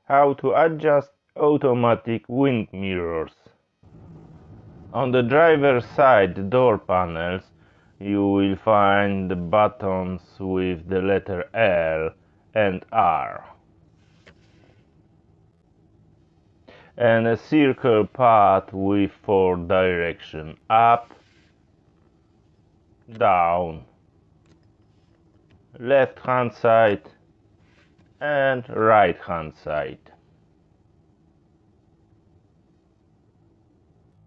How to adjust automatic wind mirrors. On the driver's side door panels, you will find the buttons with the letter L and R, and a circle path with 4 directions: up, down, left hand side and right hand side.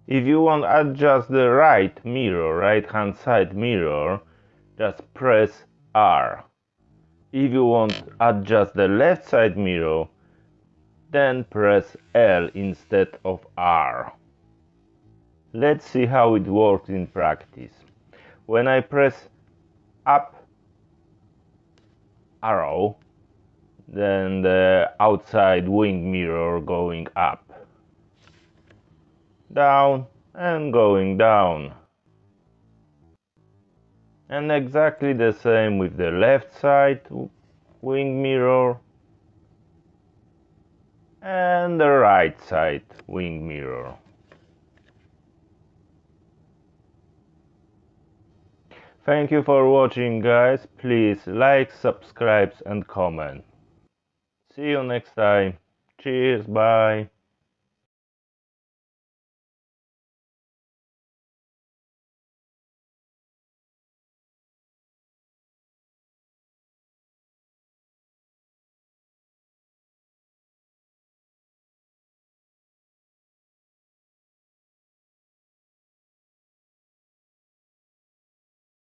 If you want to adjust the right hand side mirror, just press R. If you want to adjust the left side mirror, then press L instead of R. Let's see how it works in practice. When I press up arrow, then the outside wing mirror going up, down and going down. And exactly the same with the left side wing mirror and the right side wing mirror. Thank you for watching, guys. Please like, subscribe and comment. See you next time. Cheers, bye.